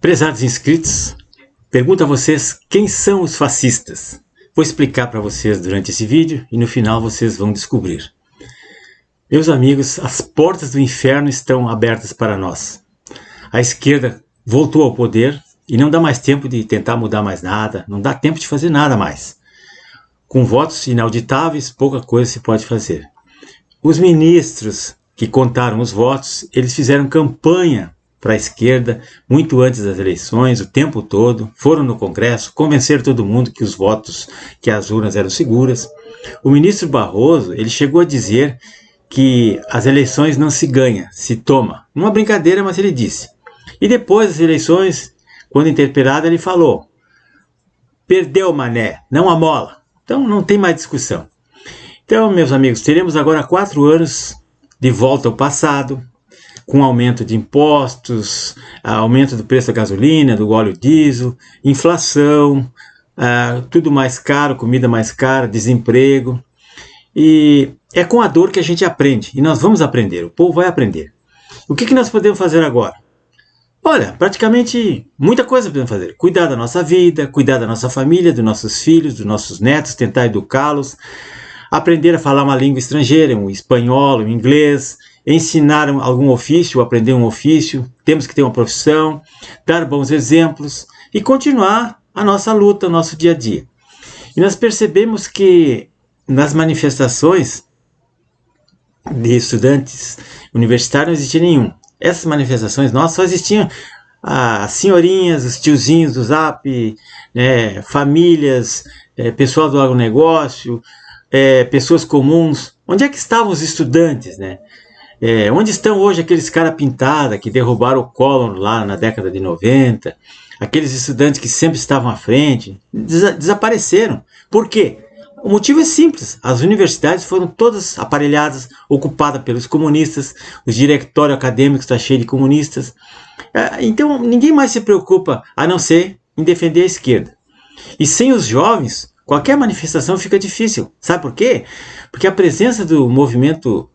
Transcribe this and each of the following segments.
Prezados inscritos, pergunto a vocês quem são os fascistas. Vou explicar para vocês durante esse vídeo e no final vocês vão descobrir. Meus amigos, as portas do inferno estão abertas para nós. A esquerda voltou ao poder e não dá mais tempo de tentar mudar mais nada, não dá tempo de fazer nada mais. Com votos inauditáveis, pouca coisa se pode fazer. Os ministros que contaram os votos, eles fizeram campanha para a esquerda muito antes das eleições, o tempo todo, foram no Congresso, convenceram todo mundo que os votos, que as urnas eram seguras. O ministro Barroso, ele chegou a dizer que as eleições não se ganha, se toma. Uma brincadeira, mas ele disse. E depois das eleições, quando interpelado, ele falou: perdeu, mané, não a mola. Então não tem mais discussão. Então, meus amigos, teremos agora 4 anos de volta ao passado, com aumento de impostos, aumento do preço da gasolina, do óleo diesel, inflação, tudo mais caro, comida mais cara, desemprego. E é com a dor que a gente aprende, e nós vamos aprender, o povo vai aprender. O que nós podemos fazer agora? Olha, praticamente muita coisa podemos fazer. Cuidar da nossa vida, cuidar da nossa família, dos nossos filhos, dos nossos netos, tentar educá-los, aprender a falar uma língua estrangeira, um espanhol, um inglês, ensinar algum ofício, aprender um ofício, temos que ter uma profissão, dar bons exemplos e continuar a nossa luta, o nosso dia a dia. E nós percebemos que nas manifestações de estudantes universitários não existia nenhum. Essas manifestações nossas só existiam as senhorinhas, os tiozinhos do Zap, né, famílias, pessoal do agronegócio, pessoas comuns. Onde é que estavam os estudantes, né? Onde estão hoje aqueles caras pintados que derrubaram o Collor lá na década de 90? Aqueles estudantes que sempre estavam à frente, desapareceram. Por quê? O motivo é simples, as universidades foram todas aparelhadas, ocupadas pelos comunistas, os diretórios acadêmicos estão cheios de comunistas. Então ninguém mais se preocupa a não ser em defender a esquerda. E sem os jovens, qualquer manifestação fica difícil. Sabe por quê? Porque a presença do movimento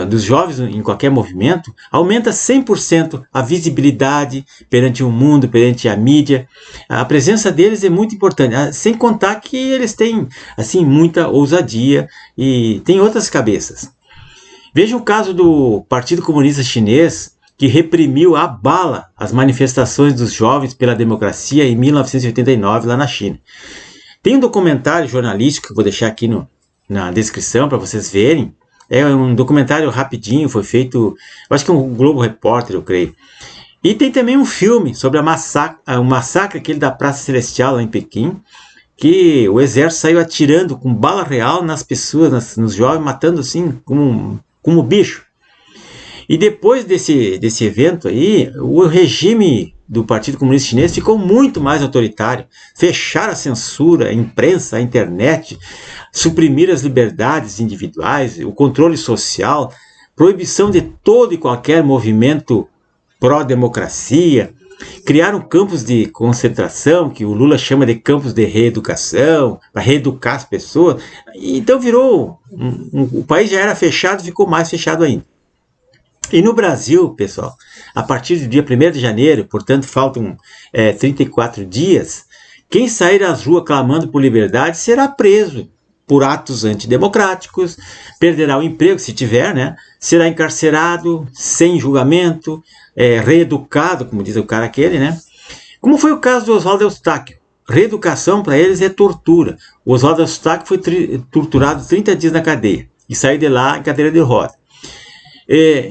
dos jovens em qualquer movimento aumenta 100% a visibilidade perante o mundo, perante a mídia. A presença deles é muito importante, sem contar que eles têm assim muita ousadia e têm outras cabeças. Veja o caso do Partido Comunista Chinês, que reprimiu à bala as manifestações dos jovens pela democracia em 1989 lá na China. Tem um documentário jornalístico que eu vou deixar aqui na descrição para vocês verem. É um documentário rapidinho, foi feito, eu acho que é um Globo Repórter, eu creio. E tem também um filme sobre o massacre aquele da Praça Celestial lá em Pequim, que o exército saiu atirando com bala real nas pessoas, nos jovens, matando assim como bicho. E depois desse evento aí, o regime do Partido Comunista Chinês ficou muito mais autoritário. Fecharam a censura, a imprensa, a internet, suprimir as liberdades individuais, o controle social, proibição de todo e qualquer movimento pró-democracia, criaram campos de concentração, que o Lula chama de campos de reeducação, para reeducar as pessoas. Então virou, o país já era fechado, ficou mais fechado ainda. E no Brasil, pessoal, a partir do dia 1º de janeiro, portanto faltam 34 dias, quem sair às ruas clamando por liberdade será preso por atos antidemocráticos, perderá o emprego, se tiver, né? Será encarcerado, sem julgamento, reeducado, como diz o cara aquele, né? Como foi o caso do Oswaldo Eustáquio. Reeducação para eles é tortura. O Oswaldo Eustáquio foi torturado 30 dias na cadeia e saiu de lá em cadeira de roda.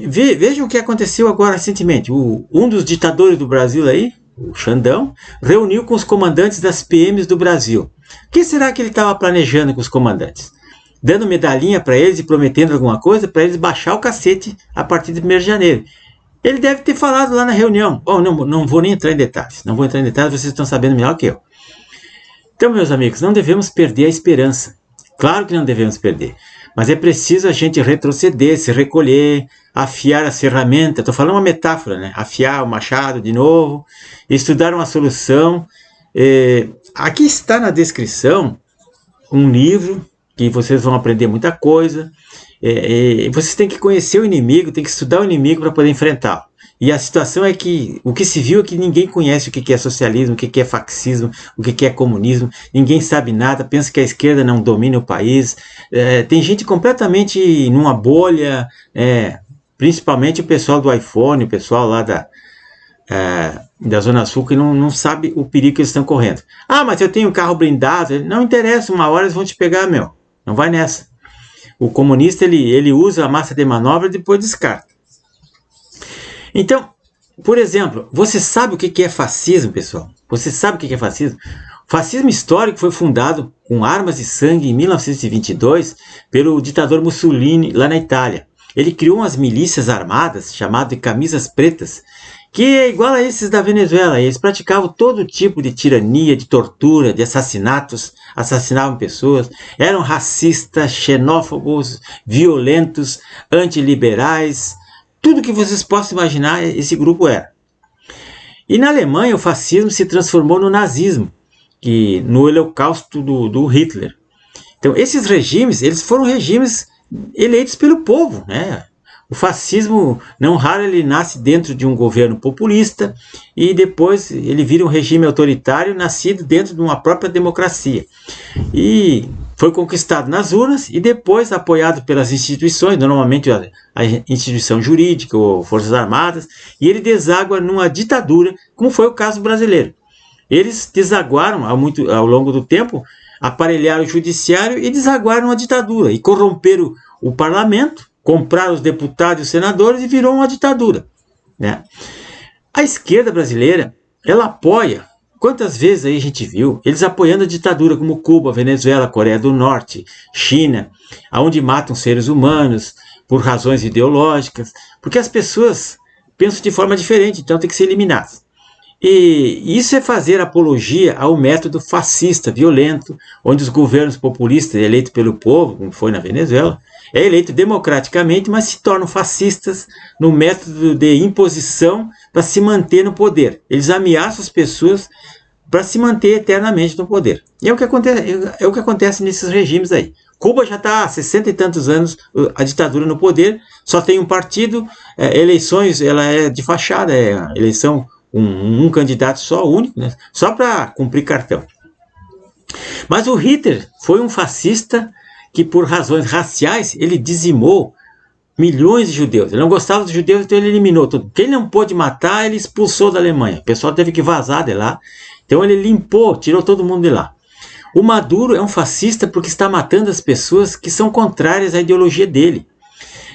Vejam o que aconteceu agora recentemente. Um dos ditadores do Brasil aí, o Xandão, reuniu com os comandantes das PMs do Brasil. O que será que ele estava planejando com os comandantes? Dando medalhinha para eles e prometendo alguma coisa para eles baixar o cacete a partir de 1º de janeiro. Ele deve ter falado lá na reunião. Não vou nem entrar em detalhes. Não vou entrar em detalhes, vocês estão sabendo melhor que eu. Então, meus amigos, não devemos perder a esperança. Claro que não devemos perder. Mas é preciso a gente retroceder, se recolher, afiar as ferramentas. Estou falando uma metáfora, né? Afiar o machado de novo, estudar uma solução. Aqui está na descrição um livro que vocês vão aprender muita coisa. Vocês têm que conhecer o inimigo, têm que estudar o inimigo para poder enfrentá-lo. E a situação é que o que se viu é que ninguém conhece o que é socialismo, o que é fascismo, o que é comunismo. Ninguém sabe nada, pensa que a esquerda não domina o país. Tem gente completamente numa bolha, principalmente o pessoal do iPhone, o pessoal lá da Zona Sul, que não sabe o perigo que eles estão correndo. Ah, mas eu tenho um carro blindado. Não interessa, uma hora eles vão te pegar, meu. Não vai nessa. O comunista, ele usa a massa de manobra e depois descarta. Então, por exemplo, você sabe o que é fascismo, pessoal? Você sabe o que é fascismo? O fascismo histórico foi fundado com armas e sangue em 1922 pelo ditador Mussolini, lá na Itália. Ele criou umas milícias armadas, chamadas de camisas pretas, que é igual a esses da Venezuela. Eles praticavam todo tipo de tirania, de tortura, de assassinatos, assassinavam pessoas, eram racistas, xenófobos, violentos, antiliberais, tudo que vocês possam imaginar, esse grupo era. E na Alemanha o fascismo se transformou no nazismo, no holocausto do Hitler. Então esses regimes, eles foram regimes eleitos pelo povo, né? O fascismo, não raro, ele nasce dentro de um governo populista e depois ele vira um regime autoritário nascido dentro de uma própria democracia. E foi conquistado nas urnas e depois apoiado pelas instituições, normalmente a instituição jurídica ou Forças Armadas, e ele deságua numa ditadura, como foi o caso brasileiro. Eles desaguaram ao longo do tempo, aparelharam o judiciário e desaguaram a ditadura e corromperam o parlamento, compraram os deputados e os senadores e virou uma ditadura, né? A esquerda brasileira, ela apoia, quantas vezes aí a gente viu, eles apoiando a ditadura como Cuba, Venezuela, Coreia do Norte, China, onde matam seres humanos por razões ideológicas, porque as pessoas pensam de forma diferente, então tem que ser eliminadas. E isso é fazer apologia ao método fascista, violento, onde os governos populistas eleitos pelo povo, como foi na Venezuela, é eleito democraticamente, mas se tornam fascistas no método de imposição para se manter no poder. Eles ameaçam as pessoas para se manter eternamente no poder. E é o que acontece nesses regimes aí. Cuba já está há 60 e tantos anos a ditadura no poder, só tem um partido, eleições, ela é de fachada, eleição um candidato só, único, né? Só para cumprir cartão. Mas o Hitler foi um fascista que, por razões raciais, ele dizimou milhões de judeus. Ele não gostava dos judeus, então ele eliminou tudo. Quem não pôde matar, ele expulsou da Alemanha. O pessoal teve que vazar de lá. Então ele limpou, tirou todo mundo de lá. O Maduro é um fascista porque está matando as pessoas que são contrárias à ideologia dele.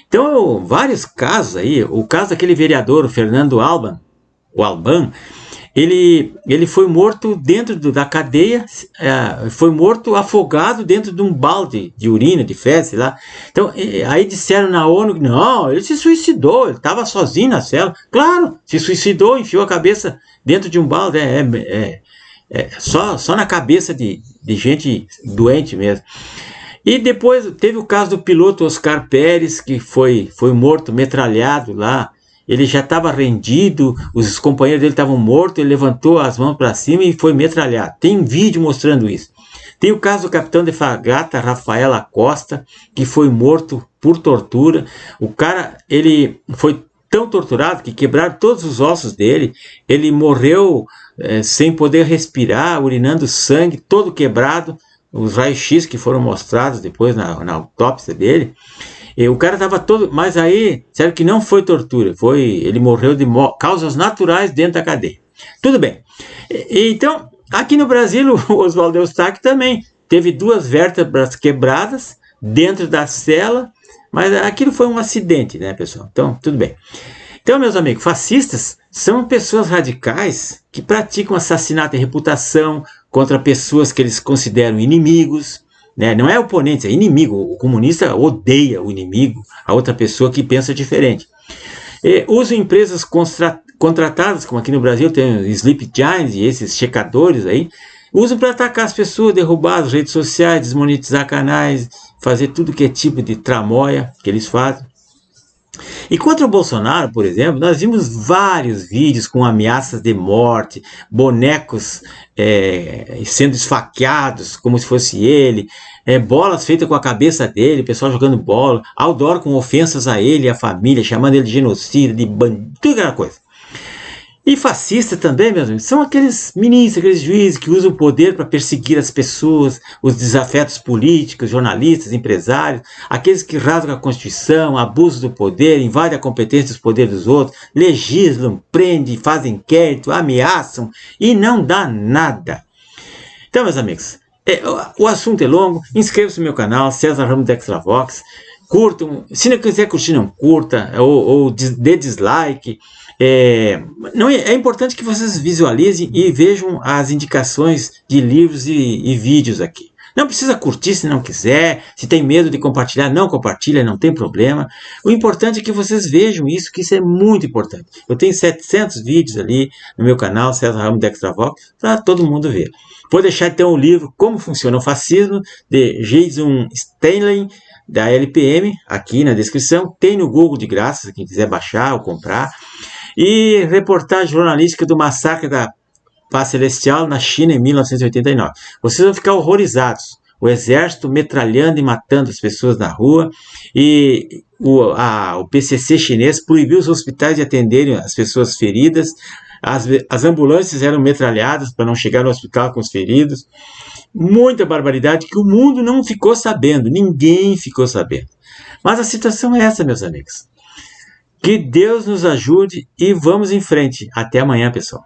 Então, vários casos aí, o caso daquele vereador, o Fernando Alban, ele foi morto dentro da cadeia, foi morto afogado dentro de um balde de urina, de fezes lá. Então, aí disseram na ONU, não, ele se suicidou, ele estava sozinho na cela. Claro, se suicidou, enfiou a cabeça dentro de um balde, só na cabeça de gente doente mesmo. E depois teve o caso do piloto Oscar Pérez, que foi morto, metralhado lá. Ele já estava rendido, os companheiros dele estavam mortos, ele levantou as mãos para cima e foi metralhado. Tem um vídeo mostrando isso. Tem o caso do capitão de fragata Rafael Acosta, que foi morto por tortura. O cara, ele foi tão torturado que quebraram todos os ossos dele. Ele morreu sem poder respirar, urinando sangue, todo quebrado. Os raios-x que foram mostrados depois na autópsia dele. E o cara estava todo... Mas aí, sério que não foi tortura. Ele morreu de causas naturais dentro da cadeia. Tudo bem. Então, aqui no Brasil, o Oswaldo Eustáquio também teve 2 vértebras quebradas dentro da cela. Mas aquilo foi um acidente, né, pessoal? Então, tudo bem. Então, meus amigos, fascistas são pessoas radicais que praticam assassinato de reputação contra pessoas que eles consideram inimigos. Né? Não é oponente, é inimigo. O comunista odeia o inimigo, a outra pessoa que pensa diferente. Usam empresas contratadas, como aqui no Brasil tem os Sleep Giants e esses checadores aí, usam para atacar as pessoas, derrubar as redes sociais, desmonetizar canais, fazer tudo que é tipo de tramóia que eles fazem. E contra o Bolsonaro, por exemplo, nós vimos vários vídeos com ameaças de morte, bonecos sendo esfaqueados como se fosse ele, bolas feitas com a cabeça dele, pessoal jogando bola, outdoor com ofensas a ele e a família, chamando ele de genocida, de bandido, tudo aquela coisa. E fascista também, meus amigos, são aqueles ministros, aqueles juízes que usam o poder para perseguir as pessoas, os desafetos políticos, jornalistas, empresários, aqueles que rasgam a Constituição, abusam do poder, invadem a competência dos poderes dos outros, legislam, prendem, fazem inquérito, ameaçam e não dá nada. Então, meus amigos, o assunto é longo, inscreva-se no meu canal, César Ramos da Extravox, curtam, se não quiser curtir não curta, ou dê dislike. É importante que vocês visualizem e vejam as indicações de livros e vídeos aqui. Não precisa curtir se não quiser, se tem medo de compartilhar, não compartilha, não tem problema. O importante é que vocês vejam isso, que isso é muito importante. Eu tenho 700 vídeos ali no meu canal, César Ramos da Extravox, para todo mundo ver. Vou deixar então o livro Como Funciona o Fascismo, de Jason Stanley, da LPM, aqui na descrição. Tem no Google de graça, se quem quiser baixar ou comprar. E reportagem jornalística do massacre da Paz Celestial na China em 1989. Vocês vão ficar horrorizados. O exército metralhando e matando as pessoas na rua, e o PCC chinês proibiu os hospitais de atenderem as pessoas feridas, as ambulâncias eram metralhadas para não chegar no hospital com os feridos. Muita barbaridade que o mundo não ficou sabendo, ninguém ficou sabendo. Mas a situação é essa, meus amigos. Que Deus nos ajude e vamos em frente. Até amanhã, pessoal.